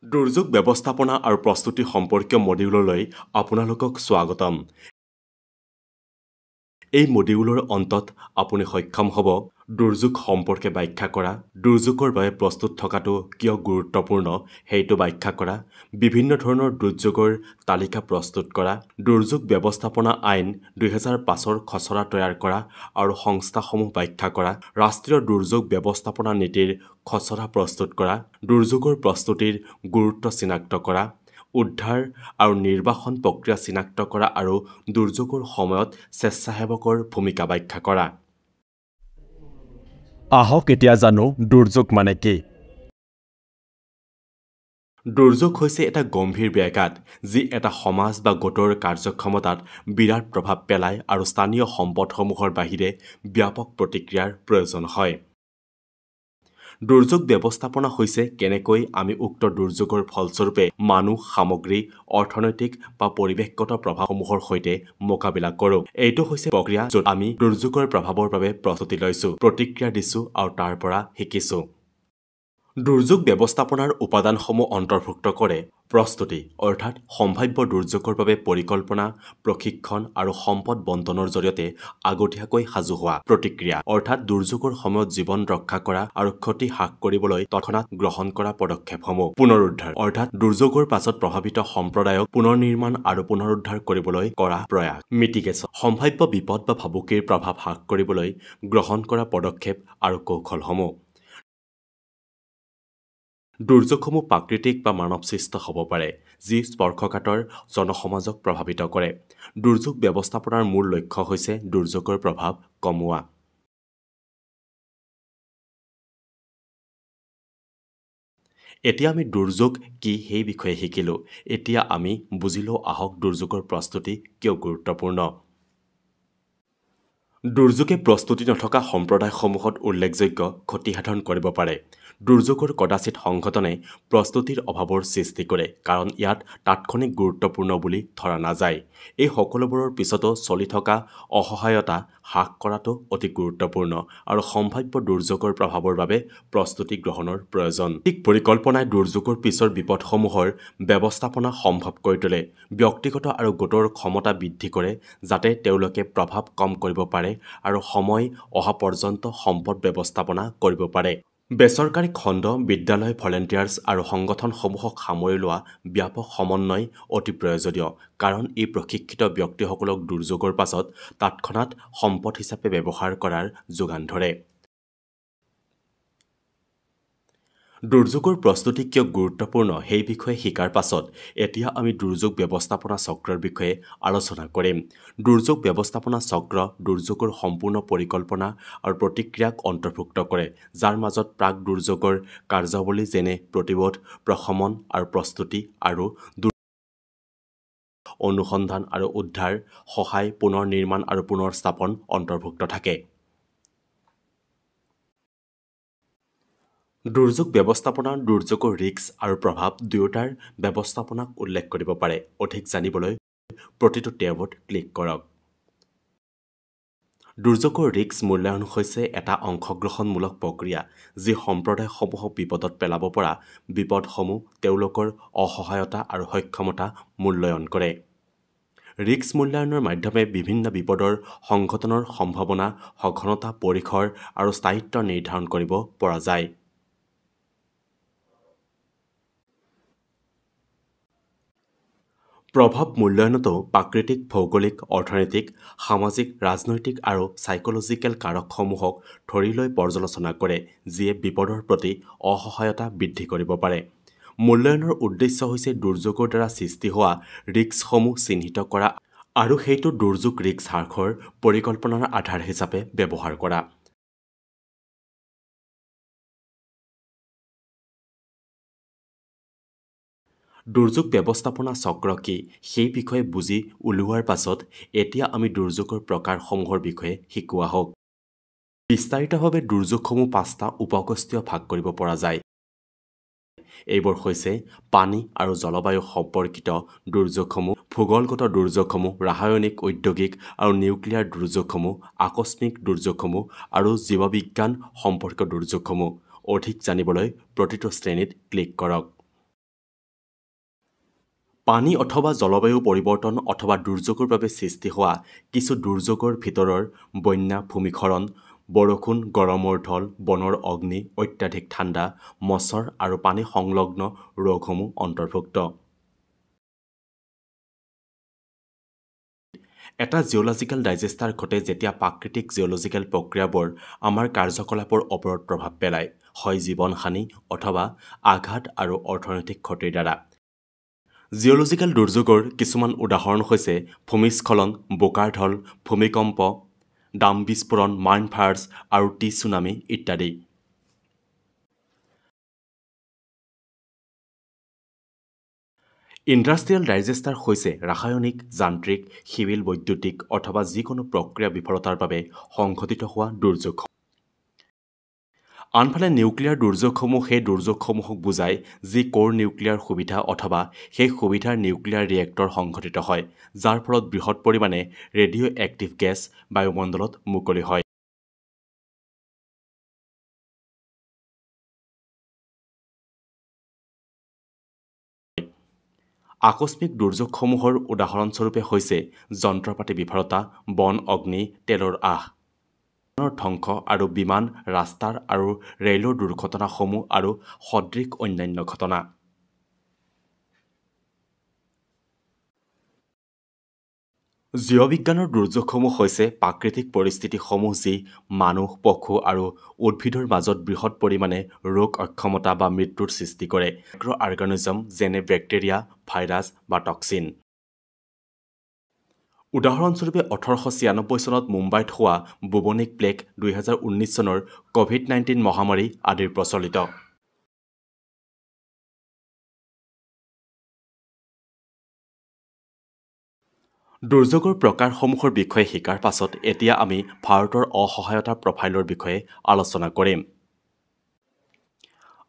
দুৰ্যোগ ব্যৱস্থাপনা আৰু প্ৰস্তুতি সম্পৰ্কীয় মডিউললৈ আপোনালোকক স্বাগতম। এই মডিউলৰ অন্তত আপুনি সক্ষম হ'ব দুৰ্যোগ সম্পৰ্কে ব্যাখ্যা কৰা, দুৰ্যোগৰ বাবে প্ৰস্তুত থকাটো কিয় গুৰুত্বপূৰ্ণ সেইটো ব্যাখ্যা কৰা, বিভিন্ন ধৰণৰ দুৰ্যোগৰ তালিকা প্ৰস্তুত কৰা, দুৰ্যোগ ব্যৱস্থাপনা আইন 2005ৰ খচৰা তৈয়াৰ কৰা আৰু সংস্থাসমূহ ব্যাখ্যা কৰা, ৰাষ্ট্ৰীয় দুৰ্যোগ ব্যৱস্থাপনা নীতিৰ খচৰা প্ৰস্তুত কৰা, দুৰ্যোগৰ প্ৰস্তুতিৰ গুৰুত্ব চিনাক্ত কৰা, উদ্ধাৰ আৰু নিৰ্বাসন প্ৰক্ৰিয়া চিনাক্ত কৰা আৰু দুৰ্যোগৰ সময়ত স্বেচ্ছাসেৱকৰ ভূমিকা ব্যাখ্যা কৰা। আহক এতিয়া জানো দুৰ্যোগ মানে কি। দুৰ্যোগ হৈছে এটা গম্ভীৰ ব্যাঘাত যি এটা সমাজ বা গোটৰ কাৰ্যক্ষমতাত বিৰাট প্ৰভাৱ পেলায় আৰু স্থানীয় সম্পদসমূহৰ বাহিৰে ব্যাপক প্ৰতিক্ৰিয়াৰ প্ৰয়োজন হয়। দুৰ্যোগ ব্যৱস্থাপনা হৈছে কেনেকৈ আমি উক্ত দুৰ্যোগৰ ফলস্বৰূপে মানুহ, সামগ্ৰী, অৰ্থনৈতিক বা পৰিৱেশগত প্ৰভাৱসমূহৰ সৈতে মোকাবিলা কৰোঁ। এইটো হৈছে প্ৰক্ৰিয়া য'ত আমি দুৰ্যোগৰ প্ৰভাৱৰ বাবে প্ৰস্তুতি লৈছো, প্ৰতিক্ৰিয়া দিছো আৰু তাৰ পৰা শিকিছো। দুৰ্যোগ ব্যৱস্থাপনাৰ উপাদানসমূহ অন্তৰ্ভুক্ত কৰে প্ৰস্তুতি, অৰ্থাৎ সম্ভাৱ্য দুৰ্যোগৰ বাবে পৰিকল্পনা, প্ৰশিক্ষণ আৰু সম্পদ বণ্টনৰ জৰিয়তে আগতীয়াকৈ সাজু হোৱা, প্ৰতিক্ৰিয়া, অৰ্থাৎ দুৰ্যোগৰ সময়ত জীৱন ৰক্ষা কৰা আৰু ক্ষতি হ্ৰাস কৰিবলৈ তৎক্ষণাত গ্ৰহণ কৰা পদক্ষেপসমূহ, পুনৰুদ্ধাৰ, অৰ্থাৎ দুৰ্যোগৰ পাছত প্ৰভাৱিত সম্প্ৰদায়ক পুনৰ নিৰ্মাণ আৰু পুনৰুদ্ধাৰ কৰিবলৈ কৰা প্ৰয়াস, মিটিগেশ্যন, সম্ভাৱ্য বিপদ বা ভাবুকিৰ প্ৰভাৱ হ্ৰাস কৰিবলৈ গ্ৰহণ কৰা পদক্ষেপ আৰু কৌশলসমূহ। দুৰ্যোগসমূহ প্ৰাকৃতিক বা মানৱসৃষ্ট হ'ব পাৰে, যি স্পৰ্শকাতৰ জনসমাজক প্ৰভাৱিত কৰে। দুৰ্যোগ ব্যৱস্থাপনাৰ মূল লক্ষ্য হৈছে দুৰ্যোগৰ প্ৰভাৱ কমোৱা। এতিয়া আমি দুৰ্যোগ কি সেই বিষয়ে শিকিলো। এতিয়া আমি বুজিলো আহক দুৰ্যোগৰ প্ৰস্তুতি কিয় গুৰুত্বপূৰ্ণ। দুৰ্যোগে প্ৰস্তুতি নথকা সম্প্ৰদায়সমূহত উল্লেখযোগ্য ক্ষতিসাধন কৰিব পাৰে। দুৰ্যোগৰ কদাচিত সংঘটনে প্ৰস্তুতিৰ অভাৱৰ সৃষ্টি কৰে কাৰণ ইয়াত তাৎক্ষণিক গুৰুত্বপূৰ্ণ বুলি ধৰা নাযায়। এই সকলোবোৰৰ পিছতো চলি থকা অসহায়তা হ্ৰাস কৰাটো অতি গুৰুত্বপূৰ্ণ আৰু সম্ভাৱ্য দুৰ্যোগৰ প্ৰভাৱৰ বাবে প্ৰস্তুতি গ্ৰহণৰ প্ৰয়োজন। ঠিক পৰিকল্পনাই দুৰ্যোগৰ পিছৰ বিপদসমূহৰ ব্যৱস্থাপনা সম্ভৱ কৰি তোলে, ব্যক্তিগত আৰু গোটৰ ক্ষমতা বৃদ্ধি কৰে যাতে তেওঁলোকে প্ৰভাৱ কম কৰিব পাৰে আৰু সময় অহা পৰ্যন্ত সম্পদ ব্যৱস্থাপনা কৰিব পাৰে। বেচৰকাৰী খণ্ড, বিদ্যালয়, ভলেণ্টিয়াৰ্ছ আৰু সংগঠনসমূহক সামৰি লোৱা ব্যাপক সমন্বয় অতি প্ৰয়োজনীয় কাৰণ ই প্ৰশিক্ষিত ব্যক্তিসকলক দুৰ্যোগৰ পাছত তৎক্ষণাত সম্পদ হিচাপে ব্যৱহাৰ কৰাৰ যোগান ধৰে। দুৰ্যোগৰ প্ৰস্তুতি কিয় গুৰুত্বপূৰ্ণ সেই বিষয়ে শিকাৰ পাছত এতিয়া আমি দুৰ্যোগ ব্যৱস্থাপনা চক্ৰৰ বিষয়ে আলোচনা কৰিম। দুৰ্যোগ ব্যৱস্থাপনা চক্ৰ দুৰ্যোগৰ সম্পূৰ্ণ পৰিকল্পনা আৰু প্ৰতিক্ৰিয়াক অন্তৰ্ভুক্ত কৰে, যাৰ মাজত প্ৰাক দুৰ্যোগৰ কাৰ্যাৱলী যেনে প্ৰতিৰোধ, প্ৰশমন আৰু প্ৰস্তুতি আৰু অনুসন্ধান আৰু উদ্ধাৰ, সহায়, পুনৰ নিৰ্মাণ আৰু পুনৰ স্থাপন অন্তৰ্ভুক্ত থাকে। দুৰ্যোগ ব্যৱস্থাপনা দুৰ্যোগৰ ৰিস্ক আৰু প্ৰভাৱ দুয়োটাৰ ব্যৱস্থাপনাক উল্লেখ কৰিব পাৰে। অধিক জানিবলৈ প্ৰতিটো টেবত ক্লিক কৰক। দুৰ্যোগৰ ৰিস্ক মূল্যায়ন হৈছে এটা অংশগ্ৰহণমূলক প্ৰক্ৰিয়া যি সম্প্ৰদায়সমূহক বিপদত পেলাব পৰা বিপদসমূহ, তেওঁলোকৰ অসহায়তা আৰু সক্ষমতা মূল্যায়ন কৰে। ৰিস্ক মূল্যায়নৰ মাধ্যমে বিভিন্ন বিপদৰ সংঘটনৰ সম্ভাৱনা, সঘনতা, পৰিসৰ আৰু স্থায়িত্ব নিৰ্ধাৰণ কৰিব পৰা যায়। প্ৰভাৱ মূল্যায়নতো প্ৰাকৃতিক, ভৌগোলিক, অৰ্থনৈতিক, সামাজিক, ৰাজনৈতিক আৰু সাইকোলজিকেল কাৰকসমূহক ধৰি লৈ পৰ্যালোচনা কৰে যিয়ে বিপদৰ প্ৰতি অসহায়তা বৃদ্ধি কৰিব পাৰে। মূল্যায়নৰ উদ্দেশ্য হৈছে দুৰ্যোগৰ দ্বাৰা সৃষ্টি হোৱা ৰিস্কসমূহ চিহ্নিত কৰা আৰু সেইটো দুৰ্যোগ ৰিস্ক হ্ৰাসৰ পৰিকল্পনাৰ আধাৰ হিচাপে ব্যৱহাৰ কৰা। দুৰ্যোগ ব্যৱস্থাপনা চক্ৰ কি সেই বিষয়ে বুজি উলিওৱাৰ পাছত এতিয়া আমি দুৰ্যোগৰ প্ৰকাৰসমূহৰ বিষয়ে শিকো আহক। বিস্তাৰিতভাৱে দুৰ্যোগসমূহ 5টা উপগোষ্ঠীয় ভাগ কৰিব পৰা যায়। এইবোৰ হৈছে পানী আৰু জলবায়ু সম্পৰ্কিত দুৰ্যোগসমূহ, ভূগোলগত দুৰ্যোগসমূহ, ৰাসায়নিক, ঔদ্যোগিক আৰু নিউক্লিয়াৰ দুৰ্যোগসমূহ, আকস্মিক দুৰ্যোগসমূহ আৰু জীৱবিজ্ঞান সম্পৰ্কীয় দুৰ্যোগসমূহ। অধিক জানিবলৈ প্ৰতিটো শ্ৰেণীত ক্লিক কৰক। পানী অথবা জলবায়ু পৰিৱৰ্তন অথবা দুৰ্যোগৰ বাবে সৃষ্টি হোৱা কিছু দুৰ্যোগৰ ভিতৰৰ বন্যা, ভূমিখৰণ, বৰষুণ, গৰমৰ ঢল, বনৰ অগ্নি, অত্যাধিক ঠাণ্ডা, মছৰ আৰু পানী সংলগ্ন ৰোগসমূহ অন্তৰ্ভুক্ত। এটা জিঅ'লজিকেল ডাইজেষ্টাৰ ঘটে যেতিয়া প্ৰাকৃতিক জিঅ'লজিকেল প্ৰক্ৰিয়াবোৰ আমাৰ কাৰ্যকলাপৰ ওপৰত প্ৰভাৱ পেলায়, হয় জীৱনহানি অথবা আঘাত আৰু অৰ্থনৈতিক ক্ষতিৰ দ্বাৰা। জিঅ'লজিকেল দুৰ্যোগৰ কিছুমান উদাহৰণ হৈছে ভূমিস্খলন, বোকাৰ ঢল, ভূমিকম্প, ডাম বিস্ফোৰণ, মাইন ফায়াৰ্ছ আৰু ছুনামি ইত্যাদি। ইণ্ডাষ্ট্ৰিয়েল ডাইজেষ্টাৰ হৈছে ৰাসায়নিক, যান্ত্ৰিক, সিভিল, বৈদ্যুতিক অথবা যিকোনো প্ৰক্ৰিয়া বিফলতাৰ বাবে সংঘটিত হোৱা দুৰ্যোগ। আনফালে নিউক্লিয়াৰ দুৰ্যোগসমূহ সেই দুৰ্যোগসমূহক বুজায় যি ক'ৰ নিউক্লিয়াৰ সুবিধা অথবা সেই সুবিধাৰ নিউক্লিয়াৰ ৰিয়েক্টৰ সংঘটিত হয়, যাৰ ফলত বৃহৎ পৰিমাণে ৰেডিঅ' এক্টিভ গেছ বায়ুমণ্ডলত মুকলি হয়। আকস্মিক দুৰ্যোগসমূহৰ উদাহৰণস্বৰূপে হৈছে যন্ত্ৰপাতি বিফলতা, বন অগ্নি, তেলৰ আহ, ধ্বংস আৰু বিমান, ৰাস্তাৰ আৰু ৰেলৰ দুৰ্ঘটনাসমূহ আৰু সদৃশ অন্যান্য ঘটনা। জীৱবিজ্ঞানৰ দুৰ্যোগসমূহ হৈছে প্ৰাকৃতিক পৰিস্থিতিসমূহ যি মানুহ, পশু আৰু উদ্ভিদৰ মাজত বৃহৎ পৰিমাণে ৰোগ, অক্ষমতা বা মৃত্যুৰ সৃষ্টি কৰে। মাইক্ৰ' অৰ্গানিজম যেনে বেক্টেৰিয়া, ভাইৰাছ বা টক্সিন। উদাহৰণস্বৰূপে 1896 চনত মুম্বাইত হোৱা বুবনিক প্লেগ, 2019 চনৰ ক'ভিড-19 মহামাৰী আদিৰ প্ৰচলিত। দুৰ্যোগৰ প্ৰকাৰসমূহৰ বিষয়ে শিকাৰ পাছত এতিয়া আমি ভাৰতৰ অসহায়তা প্ৰফাইলৰ বিষয়ে আলোচনা কৰিম।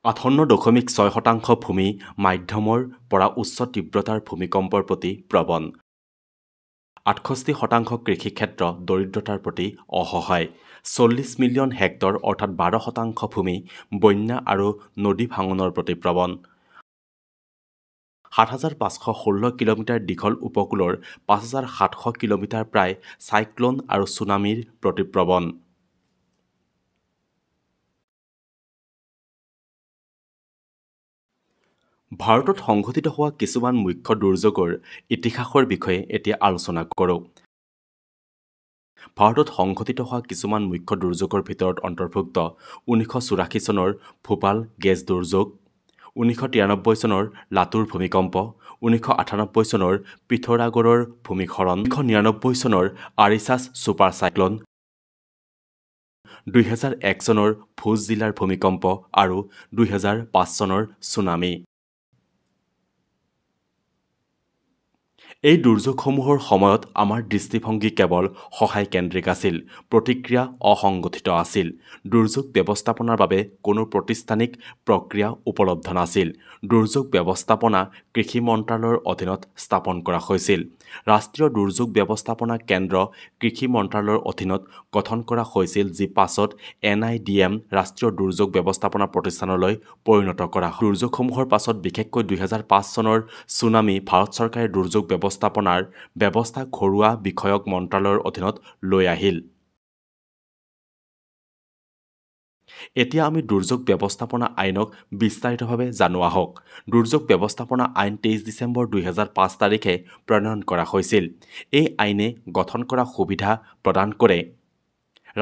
58.6% ভূমি মাধ্যমৰ পৰা উচ্চ তীব্ৰতাৰ ভূমিকম্পৰ প্ৰতি প্ৰৱণ। 68% কৃষিক্ষেত্ৰ দৰিদ্ৰতাৰ প্ৰতি অসহায়। 40 মিলিয়ন হেক্টৰ অৰ্থাৎ 12% ভূমি বন্যা আৰু নদী ভাঙনৰ প্ৰতি প্ৰৱণ। 7,516 কিলোমিটাৰ দীঘল উপকূলৰ 5,700 কিলোমিটাৰ প্ৰায় চাইক্লন আৰু ছুনামিৰ প্ৰতি প্ৰৱণ। ভাৰতত সংঘটিত হোৱা কিছুমান মুখ্য দুৰ্যোগৰ ইতিহাসৰ বিষয়ে এতিয়া আলোচনা কৰোঁ। ভাৰতত সংঘটিত হোৱা কিছুমান মুখ্য দুৰ্যোগৰ ভিতৰত অন্তৰ্ভুক্ত 1984 চনৰ ভোপাল গেছ দুৰ্যোগ, 1993 চনৰ লাতুৰ ভূমিকম্প, 1998 চনৰ পিথোৰাগড়ৰ ভূমিখৰণ, 1999 চনৰ আৰিছাছ ছুপাৰ চাইক্লন, 2001 চনৰ ভুজ জিলাৰ ভূমিকম্প আৰু 2005 চনৰ ছুনামি। এই দুৰ্যোগসমূহৰ সময়ত আমাৰ দৃষ্টিভংগী কেৱল সহায়কেন্দ্ৰিক আছিল, প্ৰতিক্ৰিয়া অসংগঠিত আছিল। দুৰ্যোগ ব্যৱস্থাপনাৰ বাবে কোনো প্ৰতিষ্ঠানিক প্ৰক্ৰিয়া উপলব্ধ নাছিল। দুৰ্যোগ ব্যৱস্থাপনা কৃষি মন্ত্ৰালয়ৰ অধীনত স্থাপন কৰা হৈছিল। ৰাষ্ট্ৰীয় দুৰ্যোগ ব্যৱস্থাপনা কেন্দ্ৰ কৃষি মন্ত্ৰালয়ৰ অধীনত গঠন কৰা হৈছিল যি পাছত NIDM ৰাষ্ট্ৰীয় দুৰ্যোগ ব্যৱস্থাপনা প্ৰতিষ্ঠানলৈ পৰিণত কৰা হয়। দুৰ্যোগসমূহৰ পাছত বিশেষকৈ 2005 চনৰ ছুনামি ভাৰত চৰকাৰে দুৰ্যোগ ব্যৱস্থাপনাৰ ব্যৱস্থা ঘৰুৱা বিষয়ক মন্ত্ৰালয়ৰ অধীনত লৈ আহিল। এতিয়া আমি দুৰ্যোগ ব্যৱস্থাপনা আইনক বিস্তাৰিতভাৱে জানো আহক। দুৰ্যোগ ব্যৱস্থাপনা আইন 23 ডিচেম্বৰ 2005 তাৰিখে প্ৰণয়ন কৰা হৈছিল। এই আইনে গঠন কৰা সুবিধা প্ৰদান কৰে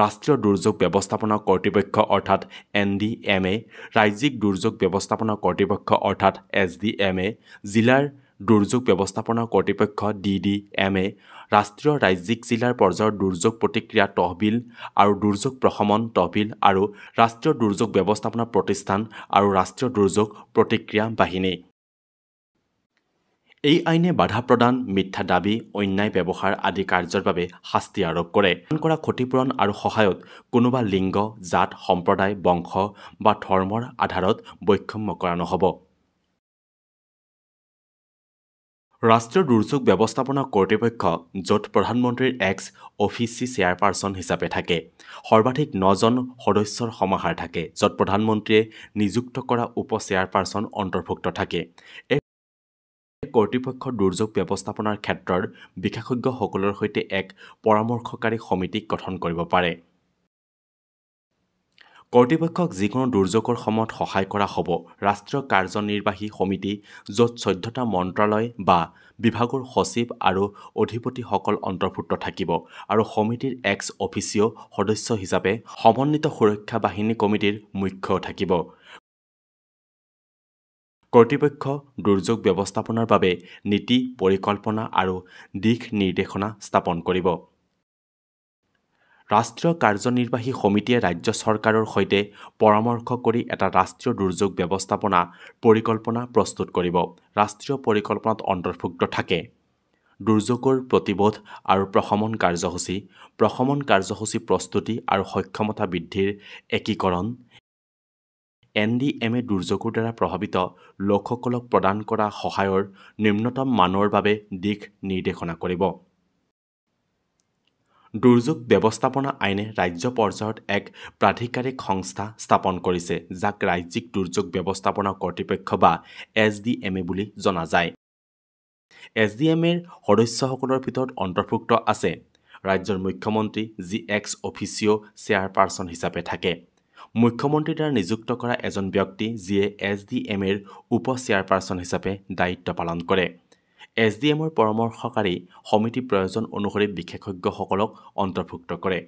ৰাষ্ট্ৰীয় দুৰ্যোগ ব্যৱস্থাপনা কৰ্তৃপক্ষ অৰ্থাৎ NDMA, ৰাজ্যিক দুৰ্যোগ ব্যৱস্থাপনা কৰ্তৃপক্ষ অৰ্থাৎ SDMA, জিলাৰ দুৰ্যোগ ব্যৱস্থাপনা কৰ্তৃপক্ষ DDMA, ৰাষ্ট্ৰীয় ৰাজ্যিক জিলাৰ পৰ্যায়ৰ দুৰ্যোগ প্ৰতিক্ৰিয়া তহবিল আৰু দুৰ্যোগ প্ৰশমন তহবিল আৰু ৰাষ্ট্ৰীয় দুৰ্যোগ ব্যৱস্থাপনা প্ৰতিষ্ঠান আৰু ৰাষ্ট্ৰীয় দুৰ্যোগ প্ৰতিক্ৰিয়া বাহিনী। এই আইনে বাধা প্ৰদান, মিথ্যা দাবী, অন্যায় ব্যৱহাৰ আদি কাৰ্যৰ বাবে শাস্তি আৰোপ কৰে। কৰা ক্ষতিপূৰণ আৰু সহায়ত কোনোবা লিংগ, জাত, সম্প্ৰদায়, বংশ বা ধৰ্মৰ আধাৰত বৈষম্য কৰা নহ'ব। ৰাষ্ট্ৰীয় দুৰ্যোগ ব্যৱস্থাপনা কৰ্তৃপক্ষ, য'ত প্ৰধানমন্ত্ৰীৰ এক্স অফিচিয়েল চেয়াৰপাৰচন হিচাপে থাকে, সৰ্বাধিক 9 জন সদস্যৰ সমাহাৰ থাকে, য'ত প্ৰধানমন্ত্ৰীয়ে নিযুক্ত কৰা উপ চেয়াৰপাৰচন অন্তৰ্ভুক্ত থাকে। এই কৰ্তৃপক্ষ দুৰ্যোগ ব্যৱস্থাপনাৰ ক্ষেত্ৰৰ বিশেষজ্ঞসকলৰ সৈতে এক পৰামৰ্শকাৰী সমিতি গঠন কৰিব পাৰে। কৰ্তৃপক্ষক যিকোনো দুৰ্যোগৰ সময়ত সহায় কৰা হ'ব। ৰাষ্ট্ৰীয় কাৰ্যনিৰ্বাহী সমিতি, য'ত 14টা মন্ত্ৰালয় বা বিভাগৰ সচিব আৰু অধিপতিসকল অন্তৰ্ভুক্ত থাকিব, আৰু সমিতিৰ এক্স অফিচিঅ সদস্য হিচাপে সমন্বিত সুৰক্ষা বাহিনী কমিটিৰ মুখ্য থাকিব। কৰ্তৃপক্ষ দুৰ্যোগ ব্যৱস্থাপনাৰ বাবে নীতি, পৰিকল্পনা আৰু দিশ নিৰ্দেশনা স্থাপন কৰিব। ৰাষ্ট্ৰীয় কাৰ্যনিৰ্বাহী সমিতিয়ে ৰাজ্য চৰকাৰৰ সৈতে পৰামৰ্শ কৰি এটা ৰাষ্ট্ৰীয় দুৰ্যোগ ব্যৱস্থাপনা পৰিকল্পনা প্ৰস্তুত কৰিব। ৰাষ্ট্ৰীয় পৰিকল্পনাত অন্তৰ্ভুক্ত থাকে দুৰ্যোগৰ প্ৰতিৰোধ আৰু প্ৰশমন কাৰ্যসূচী, প্ৰশমন কাৰ্যসূচী প্ৰস্তুতি আৰু সক্ষমতা বৃদ্ধিৰ একীকৰণ। NDMA দুৰ্যোগৰ দ্বাৰা প্ৰভাৱিত লোকসকলক প্ৰদান কৰা সহায়ৰ নিম্নতম মানৰ বাবে দিশ নিৰ্দেশনা কৰিব। দুৰ্যোগ ব্যৱস্থাপনা আইনে ৰাজ্য পৰ্যায়ত এক প্ৰাধিকাৰিক সংস্থা স্থাপন কৰিছে, যাক ৰাজ্যিক দুৰ্যোগ ব্যৱস্থাপনা কৰ্তৃপক্ষ বা SDMA বুলি জনা যায়। SDMAৰ সদস্যসকলৰ ভিতৰত অন্তৰ্ভুক্ত আছে ৰাজ্যৰ মুখ্যমন্ত্ৰী, যি এক্স অফিচিঅ চেয়াৰপাৰচন হিচাপে থাকে। মুখ্যমন্ত্ৰীৰ দ্বাৰা নিযুক্ত কৰা এজন ব্যক্তি, যিয়ে SDMAৰ উপ চেয়াৰপাৰচন হিচাপে দায়িত্ব পালন কৰে। SDMৰ পৰামৰ্শকাৰী সমিতি প্ৰয়োজন অনুসৰি বিশেষজ্ঞসকলক অন্তৰ্ভুক্ত কৰে।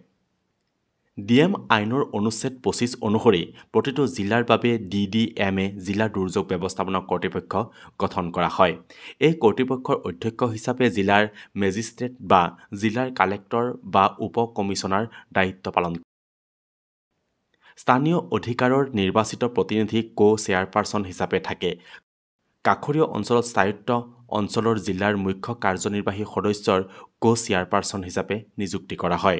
ডিএম আইনৰ অনুচ্ছেদ 25 অনুসৰি প্ৰতিটো জিলাৰ বাবে DDMA জিলা দুৰ্যোগ ব্যৱস্থাপনা কৰ্তৃপক্ষ গঠন কৰা হয়। এই কৰ্তৃপক্ষৰ অধ্যক্ষ হিচাপে জিলাৰ মেজিষ্ট্ৰেট বা জিলাৰ কালেক্টৰ বা উপ কমিছনাৰ দায়িত্ব পালন কৰে। স্থানীয় অধিকাৰৰ নিৰ্বাচিত প্ৰতিনিধি কো-চেয়াৰপাৰচন হিচাপে থাকে। কাষৰীয়া অঞ্চলত স্থায়িত্ব অঞ্চলৰ জিলাৰ মুখ্য কাৰ্যনিৰ্বাহী সদস্যৰ কো-চেয়াৰপাৰচন হিচাপে নিযুক্তি কৰা হয়।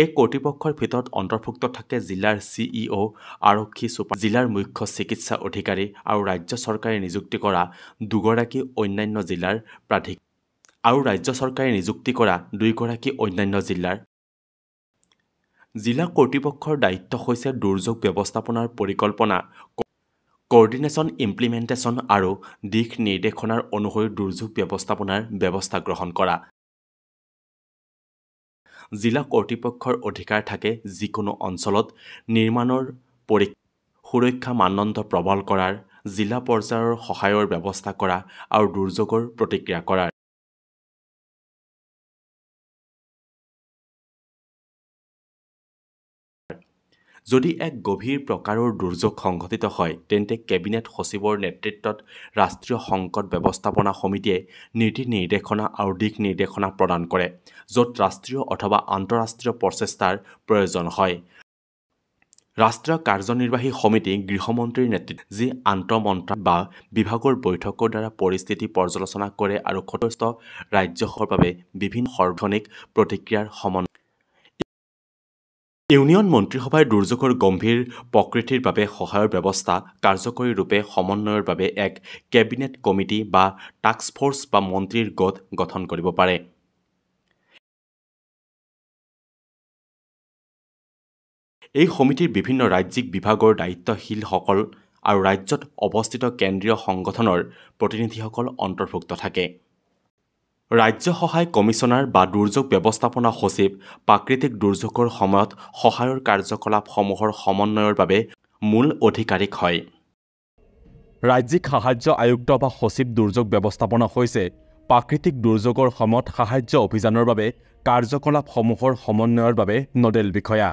এই কৰ্তৃপক্ষৰ ভিতৰত অন্তৰ্ভুক্ত থাকে জিলাৰ CEO, আৰক্ষী চুপাৰ, জিলাৰ মুখ্য চিকিৎসা অধিকাৰী আৰু ৰাজ্য চৰকাৰে নিযুক্তি কৰা দুগৰাকী অন্যান্য জিলাৰ জিলা কৰ্তৃপক্ষৰ দায়িত্ব হৈছে দুৰ্যোগ ব্যৱস্থাপনাৰ পৰিকল্পনা, কোঅৰ্ডিনেশ্যন, ইমপ্লিমেণ্টেশ্যন আৰু দিশ নিৰ্দেশনাৰ অনুসৰি দুৰ্যোগ ব্যৱস্থাপনাৰ ব্যৱস্থা গ্ৰহণ কৰা। জিলা কৰ্তৃপক্ষৰ অধিকাৰ থাকে যিকোনো অঞ্চলত নিৰ্মাণৰ সুৰক্ষা মানদণ্ড প্ৰবল কৰাৰ, জিলা পৰ্যায়ৰ সহায়ৰ ব্যৱস্থা কৰা আৰু দুৰ্যোগৰ প্ৰতিক্ৰিয়া কৰাৰ। যদি এক গভীৰ প্ৰকাৰৰ দুৰ্যোগ সংঘটিত হয়, তেন্তে কেবিনেট সচিবৰ নেতৃত্বত ৰাষ্ট্ৰীয় সংকট ব্যৱস্থাপনা সমিতিয়ে নীতি নিৰ্দেশনা আৰু দিশ নিৰ্দেশনা প্ৰদান কৰে, য'ত ৰাষ্ট্ৰীয় অথবা আন্তঃৰাষ্ট্ৰীয় প্ৰচেষ্টাৰ প্ৰয়োজন হয়। ৰাষ্ট্ৰীয় কাৰ্যনিৰ্বাহী সমিতি গৃহমন্ত্ৰীৰ নেতৃত্বত, যি আন্তঃমন্ত্ৰালয় বা বিভাগৰ বৈঠকৰ দ্বাৰা পৰিস্থিতি পৰ্যালোচনা কৰে আৰু ক্ষতিগ্ৰস্ত ৰাজ্যসমূহৰ বাবে বিভিন্ন সাৰ্বজনিক প্ৰতিক্ৰিয়াৰ সমন্বয়। ইউনিয়ন মন্ত্ৰীসভাই দুৰ্যোগৰ গম্ভীৰ প্ৰকৃতিৰ বাবে সহায়ৰ ব্যৱস্থা কাৰ্যকৰী ৰূপে সমন্বয়ৰ বাবে এক কেবিনেট কমিটি বা টাস্কফ'ৰ্চ বা মন্ত্ৰীৰ গোট গঠন কৰিব পাৰে। এই সমিতিৰ বিভিন্ন ৰাজ্যিক বিভাগৰ দায়িত্বশীলসকল আৰু ৰাজ্যত অৱস্থিত কেন্দ্ৰীয় সংগঠনৰ প্ৰতিনিধিসকল অন্তৰ্ভুক্ত থাকে। ৰাজ্য সহায় কমিছনাৰ বা দুৰ্যোগ ব্যৱস্থাপনা সচিব প্ৰাকৃতিক দুৰ্যোগৰ সময়ত সহায়ৰ কাৰ্যকলাপসমূহৰ সমন্বয়ৰ বাবে মূল আধিকাৰিক হয়। ৰাজ্যিক সাহায্য আয়ুক্ত বা সচিব দুৰ্যোগ ব্যৱস্থাপনা হৈছে প্ৰাকৃতিক দুৰ্যোগৰ সময়ত সাহায্য অভিযানৰ বাবে কাৰ্যকলাপসমূহৰ সমন্বয়ৰ বাবে নডেল বিষয়া।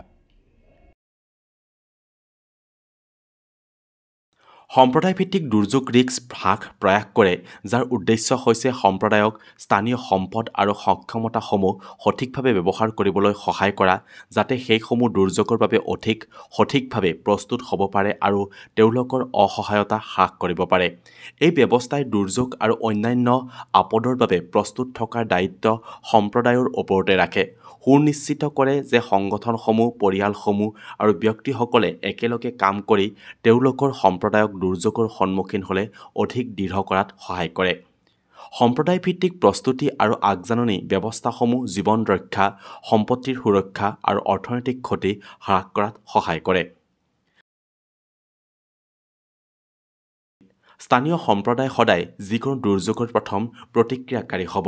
সম্প্ৰদায়ভিত্তিক দুৰ্যোগ ৰিস্ক হ্ৰাস প্ৰয়াস কৰে, যাৰ উদ্দেশ্য হৈছে সম্প্ৰদায়ক স্থানীয় সম্পদ আৰু সক্ষমতাসমূহ সঠিকভাৱে ব্যৱহাৰ কৰিবলৈ সহায় কৰা, যাতে সেইসমূহ দুৰ্যোগৰ বাবে অধিক সঠিকভাৱে প্ৰস্তুত হ'ব পাৰে আৰু তেওঁলোকৰ অসহায়তা হ্ৰাস কৰিব পাৰে। এই ব্যৱস্থাই দুৰ্যোগ আৰু অন্যান্য আপদৰ বাবে প্ৰস্তুত থকাৰ দায়িত্ব সম্প্ৰদায়ৰ ওপৰতে ৰাখে, সুনিশ্চিত কৰে যে সংগঠনসমূহ, পৰিয়ালসমূহ আৰু ব্যক্তিসকলে একেলগে কাম কৰি তেওঁলোকৰ সম্প্ৰদায়ক দুৰ্যোগৰ সন্মুখীন হ'লে অধিক দৃঢ় কৰাত সহায় কৰে। সম্প্ৰদায়ভিত্তিক প্ৰস্তুতি আৰু আগজাননী ব্যৱস্থাসমূহ জীৱন ৰক্ষা, সম্পত্তিৰ সুৰক্ষা আৰু অৰ্থনৈতিক ক্ষতি হ্ৰাস কৰাত সহায় কৰে। স্থানীয় সম্প্ৰদায় সদায় যিকোনো দুৰ্যোগৰ প্ৰথম প্ৰতিক্ৰিয়াকাৰী হ'ব।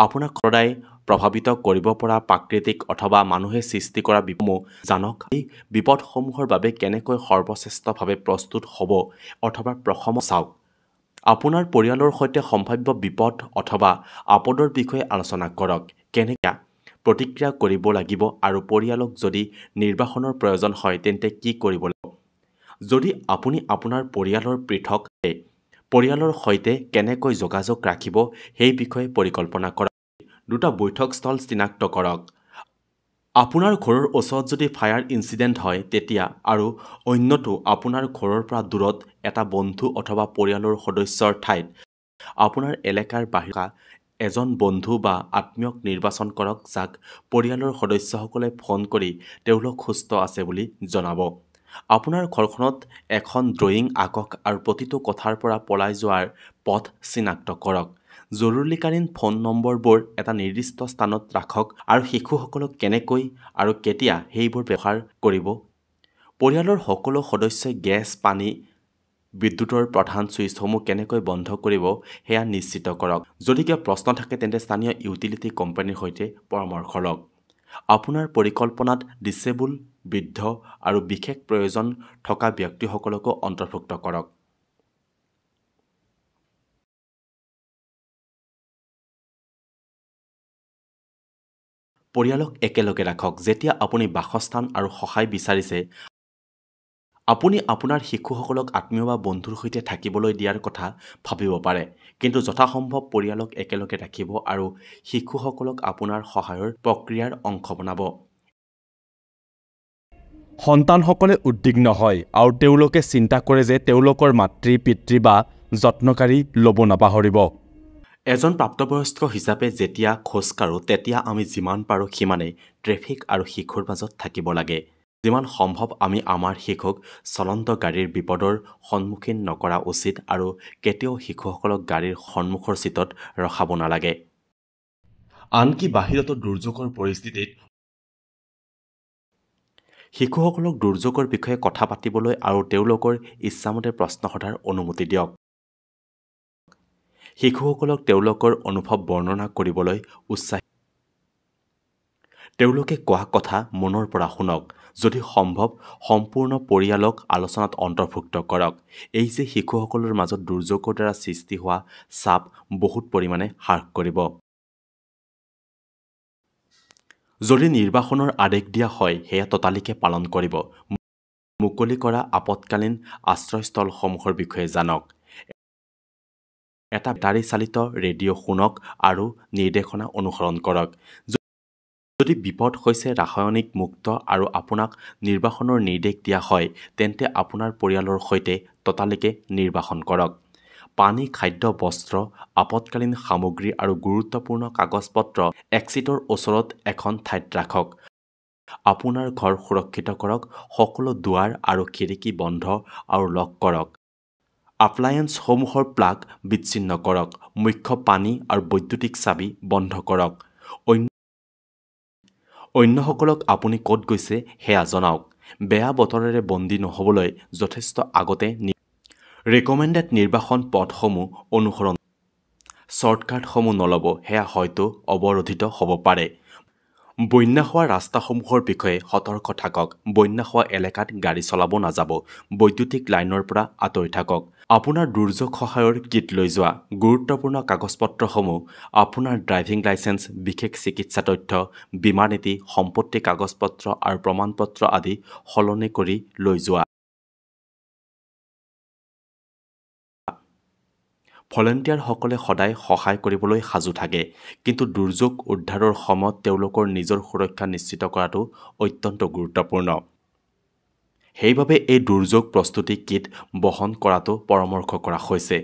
আপোনাক সদায় প্ৰভাৱিত কৰিব পৰা প্ৰাকৃতিক অথবা মানুহে সৃষ্টি কৰা বিপদসমূহ জানক। এই বিপদসমূহৰ বাবে কেনেকৈ সৰ্বশ্ৰেষ্ঠভাৱে প্ৰস্তুত হ'ব অথবা প্ৰথম চাওক। আপোনাৰ পৰিয়ালৰ সৈতে সম্ভাৱ্য বিপদ অথবা আপদৰ বিষয়ে আলোচনা কৰক। কেনেকৈ প্ৰতিক্ৰিয়া কৰিব লাগিব আৰু পৰিয়ালক যদি নিৰ্বাসনৰ প্ৰয়োজন হয় তেন্তে কি কৰিব লাগিব। যদি আপুনি আপোনাৰ পৰিয়ালৰ পৃথক পৰিয়ালৰ সৈতে কেনেকৈ যোগাযোগ ৰাখিব সেই বিষয়ে পৰিকল্পনা কৰক। দুটা বৈঠকস্থল চিনাক্ত কৰক। আপোনাৰ ঘৰৰ ওচৰত যদি ফায়াৰ ইনচিডেণ্ট হয় তেতিয়া আৰু অন্যটো আপোনাৰ ঘৰৰ পৰা দূৰত এটা বন্ধু অথবা পৰিয়ালৰ সদস্যৰ ঠাইত আপোনাৰ এলেকাৰ বাহিৰা এজন বন্ধু বা আত্মীয়ক নিৰ্বাচন কৰক যাক পৰিয়ালৰ সদস্যসকলে ফোন কৰি তেওঁলোক সুস্থ আছে বুলি জনাব। আপোনাৰ ঘৰখনত এখন ড্ৰয়িং আঁকক আৰু প্ৰতিটো কোঠাৰ পৰা পলাই যোৱাৰ পথ চিনাক্ত কৰক। জৰুৰীকালীন ফোন নম্বৰবোৰ এটা নিৰ্দিষ্ট স্থানত ৰাখক আৰু শিশুসকলক কেনেকৈ আৰু কেতিয়া সেইবোৰ ব্যৱহাৰ কৰিব। পৰিয়ালৰ সকলো সদস্যই গেছ, পানী, বিদ্যুতৰ প্ৰধান ছুইচসমূহ কেনেকৈ বন্ধ কৰিব সেয়া নিশ্চিত কৰক। যদি কিবা প্ৰশ্ন থাকে তেন্তে স্থানীয় ইউটিলিটি কোম্পানীৰ সৈতে পৰামৰ্শ লওক। আপোনাৰ পৰিকল্পনাত ডিচেবল, বৃদ্ধ আৰু বিশেষ প্ৰয়োজন থকা ব্যক্তিসকলকো অন্তৰ্ভুক্ত কৰক। পৰিয়ালক একেলগে ৰাখক। যেতিয়া আপুনি বাসস্থান আৰু সহায় বিচাৰিছে, আপুনি আপোনাৰ শিশুসকলক আত্মীয় বা বন্ধুৰ সৈতে থাকিবলৈ দিয়াৰ কথা ভাবিব পাৰে, কিন্তু যথাসম্ভৱ পৰিয়ালক একেলগে ৰাখিব আৰু শিশুসকলক আপোনাৰ সহায়ৰ প্ৰক্ৰিয়াৰ অংশ বনাব। সন্তানসকলে উদ্বিগ্ন হয় আৰু তেওঁলোকে চিন্তা কৰে যে তেওঁলোকৰ মাতৃ-পিতৃ বা যত্নকাৰী ল'ব নাপাহৰিব। এজন প্ৰাপ্তবয়স্ক হিচাপে যেতিয়া খোজ কাঢ়োঁ তেতিয়া আমি যিমান পাৰোঁ সিমানেই ট্ৰেফিক আৰু শিশুৰ মাজত থাকিব লাগে। যিমান সম্ভৱ আমি আমাৰ শিশুক চলন্ত গাড়ীৰ বিপদৰ সন্মুখীন নকৰা উচিত আৰু কেতিয়াও শিশুসকলক গাড়ীৰ সন্মুখৰ ছিটত ৰখাব নালাগে। আনকি বাহিৰতো দুৰ্যোগৰ পৰিস্থিতিত শিশুসকলক দুৰ্যোগৰ বিষয়ে কথা পাতিবলৈ আৰু তেওঁলোকৰ ইচ্ছামতে প্ৰশ্ন সোধাৰ অনুমতি দিয়ক। শিশুসকলক তেওঁলোকৰ অনুভৱ বৰ্ণনা কৰিবলৈ উৎসাহিত তেওঁলোকে কোৱা কথা মনৰ পৰা শুনক। যদি সম্ভৱ সম্পূৰ্ণ পৰিয়ালক আলোচনাত অন্তৰ্ভুক্ত কৰক। এই যে শিশুসকলৰ মাজত দুৰ্যোগৰ দ্বাৰা সৃষ্টি হোৱা চাপ বহুত পৰিমাণে হ্ৰাস কৰিব। যদি নিৰ্বাসনৰ আদেশ দিয়া হয় সেয়া ততালিকে পালন কৰিব। মুকলি কৰা আপতকালীন আশ্ৰয়স্থলসমূহৰ বিষয়ে জানক। এটা বেটাৰী চালিত ৰেডিঅ' শুনক আৰু নিৰ্দেশনা অনুসৰণ কৰক। যদি বিপদ হৈছে ৰাসায়নিক মুক্ত আৰু আপোনাক নিৰ্বাসনৰ নিৰ্দেশ দিয়া হয় তেন্তে আপোনাৰ পৰিয়ালৰ সৈতে ততালিকে নিৰ্বাসন কৰক। পানী, খাদ্য, বস্ত্ৰ, আপতকালীন সামগ্ৰী আৰু গুৰুত্বপূৰ্ণ কাগজ-পত্ৰ এক্সিটৰ ওচৰত এখন ঠাইত ৰাখক। আপোনাৰ ঘৰ সুৰক্ষিত কৰক। সকলো দুৱাৰ আৰু খিৰিকী বন্ধ আৰু লক কৰক। এপ্লায়েন্সসমূহৰ প্লাগ বিচ্ছিন্ন কৰক। মুখ্য পানী আৰু বৈদ্যুতিক চাবি বন্ধ কৰক। অন্যসকলক আপুনি ক'ত গৈছে সেয়া জনাওক। বেয়া বতৰেৰে বন্দী নহ'বলৈ যথেষ্ট আগতে ৰিকমেণ্ডেড নিৰ্বাসন পথসমূহ অনুসৰণ শ্বৰ্টকাটসমূহ নল'ব, সেয়া হয়তো অৱৰোধিত হ'ব পাৰে। বন্যা হোৱা ৰাস্তাসমূহৰ বিষয়ে সতৰ্ক থাকক। বন্যা হোৱা এলেকাত গাড়ী চলাব নাযাব। বৈদ্যুতিক লাইনৰ পৰা আঁতৰি থাকক। আপোনাৰ দুৰ্যোগ সহায়ৰ কিট লৈ যোৱা। গুৰুত্বপূৰ্ণ কাগজ-পত্ৰসমূহ, আপোনাৰ ড্ৰাইভিং লাইচেন্স, বিশেষ চিকিৎসা তথ্য, বীমা নীতি, সম্পত্তি কাগজ-পত্ৰ আৰু প্ৰমাণপত্ৰ আদি সলনি কৰি লৈ যোৱা। ভলেণ্টিয়াৰসকলে সদায় সহায় কৰিবলৈ সাজু থাকে, কিন্তু দুৰ্যোগ উদ্ধাৰৰ সময়ত তেওঁলোকৰ নিজৰ সুৰক্ষা নিশ্চিত কৰাটো অত্যন্ত গুৰুত্বপূৰ্ণ। সেইবাবে এই দুৰ্যোগ প্ৰস্তুতি কিট বহন কৰাটো পৰামৰ্শ কৰা হৈছে।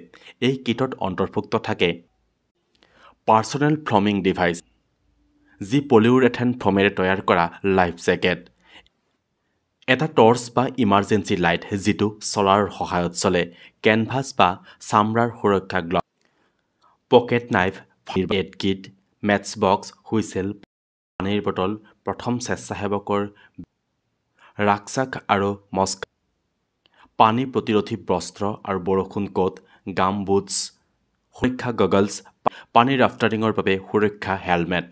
এই কিটত অন্তৰ্ভুক্ত থাকে পাৰ্চনেল ফৰ্মিং ডিভাইচ, যি পলিউৰেথেন ফোমেৰে তৈয়াৰ কৰা লাইফ জেকেট, এটা টৰ্চ বা ইমাৰ্জেঞ্চি লাইট যিটো ছলাৰৰ সহায়ত চলে, কেনভাছ বা চামৰাৰ সুৰক্ষা glove, pocket knife, aid kit, match box, whistle, পানীৰ বটল, প্ৰথম স্বেচ্ছাসেৱকৰ ৰাকচাক আৰু মস্ক, পানী প্ৰতিৰোধী বস্ত্ৰ আৰু বৰষুণ কোট, গাম বুটছ, সুৰক্ষা গগলছ, পানী ৰাফ্টাৰিঙৰ বাবে সুৰক্ষা হেলমেট।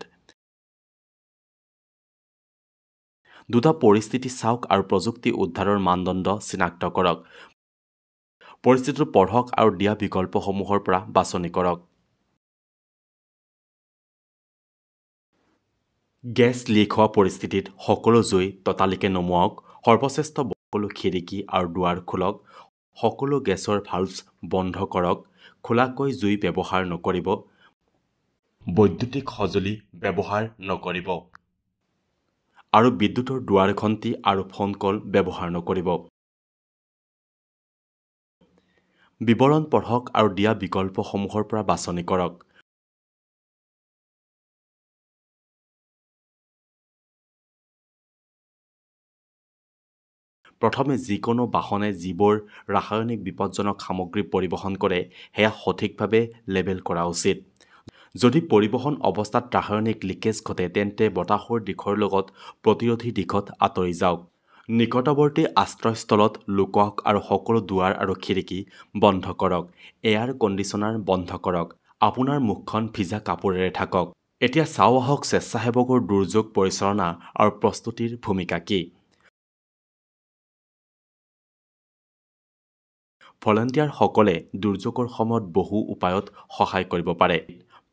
দুটা পৰিস্থিতি চাওক আৰু প্ৰযুক্তি উদ্ধাৰৰ মানদণ্ড চিনাক্ত কৰক। পৰিস্থিতিটো পঢ়ক আৰু দিয়া বিকল্পসমূহৰ পৰা বাছনি কৰক। গেছ লিক হোৱা পৰিস্থিতিত সকলো জুই ততালিকে নুমুৱাওক। সৰ্বশ্ৰেষ্ঠ সকলো খিৰিকী আৰু দুৱাৰ খোলক। সকলো গেছৰ ভাল্ভ বন্ধ কৰক। খোলাকৈ জুই ব্যৱহাৰ নকৰিব। বৈদ্যুতিক সঁজুলি ব্যৱহাৰ নকৰিব। আৰু বিদ্যুতৰ দুৱাৰ ঘণ্টি আৰু ফোন কল ব্যৱহাৰ নকৰিব। বিৱৰণ পঢ়ক আৰু দিয়া বিকল্পসমূহৰ পৰা বাছনি কৰক। প্ৰথমে যিকোনো বাহনে যিবোৰ ৰাসায়নিক বিপদজনক সামগ্ৰী পৰিবহণ কৰে সেয়া সঠিকভাৱে লেবেল কৰা উচিত। যদি পৰিবহণ অৱস্থাত ৰাসায়নিক লিকেজ ঘটে তেন্তে বতাহৰ দিশৰ লগত প্ৰতিৰোধী দিশত আঁতৰি যাওক। নিকটৱৰ্তী আশ্ৰয়স্থলত লুকাওক আৰু সকলো দুৱাৰ আৰু খিৰিকী বন্ধ কৰক। এয়াৰ কণ্ডিচনাৰ বন্ধ কৰক। আপোনাৰ মুখখন ভিজা কাপোৰেৰে ঢাকক। এতিয়া চাওঁ আহক স্বেচ্ছাসেৱকৰ দুৰ্যোগ পৰিচালনা আৰু প্ৰস্তুতিৰ ভূমিকা কি। ভলাণ্টিয়াৰসকলে দুৰ্যোগৰ সময়ত বহু উপায়ত সহায় কৰিব পাৰে।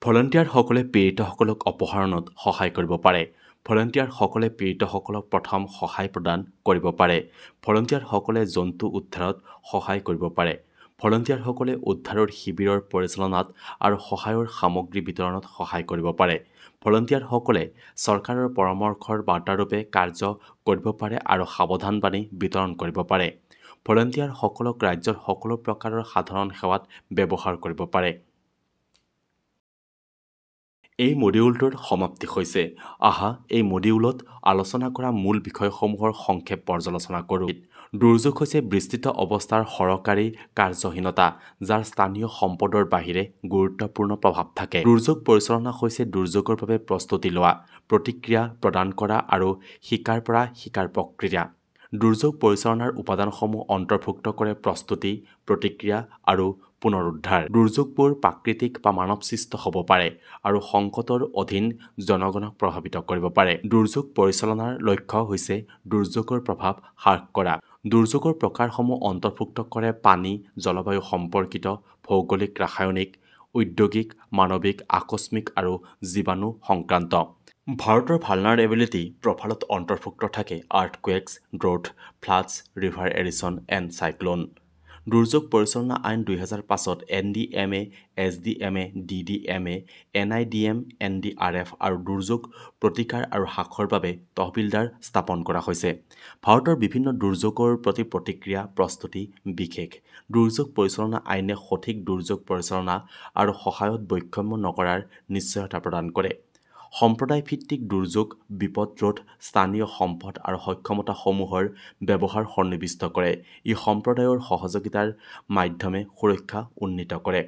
ভলাণ্টিয়াৰসকলে পীড়িতসকলক অপহৰণত সহায় কৰিব পাৰে। ভলাণ্টিয়াৰসকলে পীড়িতসকলক প্ৰথম সহায় প্ৰদান কৰিব পাৰে। ভলাণ্টিয়াৰসকলে জন্তু উদ্ধাৰত সহায় কৰিব পাৰে। ভলাণ্টিয়াৰসকলে উদ্ধাৰৰ শিবিৰৰ পৰিচালনাত আৰু সহায়ৰ সামগ্ৰী বিতৰণত সহায় কৰিব পাৰে। ভলাণ্টিয়াৰসকলে চৰকাৰৰ পৰামৰ্শৰ বাৰ্তাৰূপে কাৰ্য কৰিব পাৰে আৰু সাৱধানবাণী বিতৰণ কৰিব পাৰে। ভলাণ্টিয়াৰসকলক ৰাজ্যৰ সকলো প্ৰকাৰৰ সাধাৰণ সেৱাত ব্যৱহাৰ কৰিব পাৰে। এই মডিউলটোৰ সমাপ্তি হৈছে। আহা এই মডিউলত আলোচনা কৰা মূল বিষয়সমূহৰ সংক্ষেপ পৰ্যালোচনা কৰোঁ। দুৰ্যোগ হৈছে বিস্তৃত অৱস্থাৰ সৰকাৰী কাৰ্যহীনতা যাৰ স্থানীয় সম্পদৰ বাহিৰে গুৰুত্বপূৰ্ণ প্ৰভাৱ থাকে। দুৰ্যোগ পৰিচালনা হৈছে দুৰ্যোগৰ বাবে প্ৰস্তুতি লোৱা, প্ৰতিক্ৰিয়া প্ৰদান কৰা আৰু শিকাৰ পৰা শিকাৰ প্ৰক্ৰিয়া। দুৰ্যোগ পৰিচালনাৰ উপাদানসমূহ অন্তৰ্ভুক্ত কৰে প্ৰস্তুতি, প্ৰতিক্ৰিয়া আৰু পুনৰুদ্ধাৰ। দুৰ্যোগবোৰ প্ৰাকৃতিক বা মানৱসৃষ্ট হ'ব পাৰে আৰু সংকটৰ অধীন জনগণক প্ৰভাৱিত কৰিব পাৰে। দুৰ্যোগ পৰিচালনাৰ লক্ষ্য হৈছে দুৰ্যোগৰ প্ৰভাৱ হ্ৰাস কৰা। দুৰ্যোগৰ প্ৰকাৰসমূহ অন্তৰ্ভুক্ত কৰে পানী, জলবায়ু সম্পৰ্কিত, ভৌগোলিক, ৰাসায়নিক, ঔদ্যোগিক, মানৱিক, আকস্মিক আৰু জীৱাণু সংক্ৰান্ত। ভাৰতৰ ভালনাৰেবিলিটি প্ৰফাইলত অন্তৰ্ভুক্ত থাকে আৰ্থকুৱেকছ, ড্ৰউথ, ফ্লাডছ, ৰিভাৰ এৰিছন এণ্ড চাইক্লন। দুৰ্যোগ পৰিচালনা আইন 2005ত NDMA, SDMA, DDMA, NIDM, NDRF আৰু দুৰ্যোগ প্ৰতিকাৰ আৰু হ্ৰাসৰ বাবে তহবিলদাৰ স্থাপন কৰা হৈছে। ভাৰতৰ বিভিন্ন দুৰ্যোগৰ প্ৰতি প্ৰতিক্ৰিয়া প্ৰস্তুতি বিশেষ। দুৰ্যোগ পৰিচালনা আইনে সঠিক দুৰ্যোগ পৰিচালনা আৰু সহায়ত বৈষম্য নকৰাৰ নিশ্চয়তা প্ৰদান কৰে। সম্প্ৰদায়ভিত্তিক দুৰ্যোগ বিপদৰোধ স্থানীয় সম্পদ আৰু সক্ষমতাসমূহৰ ব্যৱহাৰ সন্নিৱিষ্ট কৰে। ই সম্প্ৰদায়ৰ সহযোগিতাৰ মাধ্যমে সুৰক্ষা উন্নীত কৰে।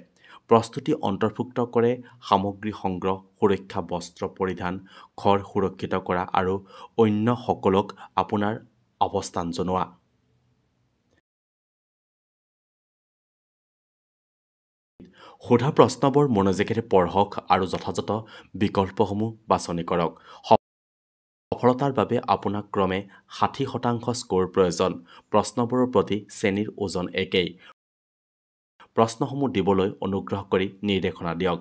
প্ৰস্তুতি অন্তৰ্ভুক্ত কৰে সামগ্ৰী সংগ্ৰহ, সুৰক্ষা বস্ত্ৰ পৰিধান, ঘৰ সুৰক্ষিত কৰা আৰু অন্যসকলক আপোনাৰ অৱস্থান জনোৱা। সোধা প্ৰশ্নবোৰ মনোযোগেৰে পঢ়ক আৰু যথাযথ বিকল্পসমূহ বাছনি কৰক। সফলতাৰ বাবে আপোনাক ক্ৰমে 60% স্ক'ৰ প্ৰয়োজন। প্ৰশ্নবোৰৰ প্ৰতি শ্ৰেণীৰ ওজন একেই। প্ৰশ্নসমূহ দিবলৈ অনুগ্ৰহ কৰি নিৰ্দেশনা দিয়ক।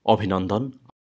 অভিনন্দন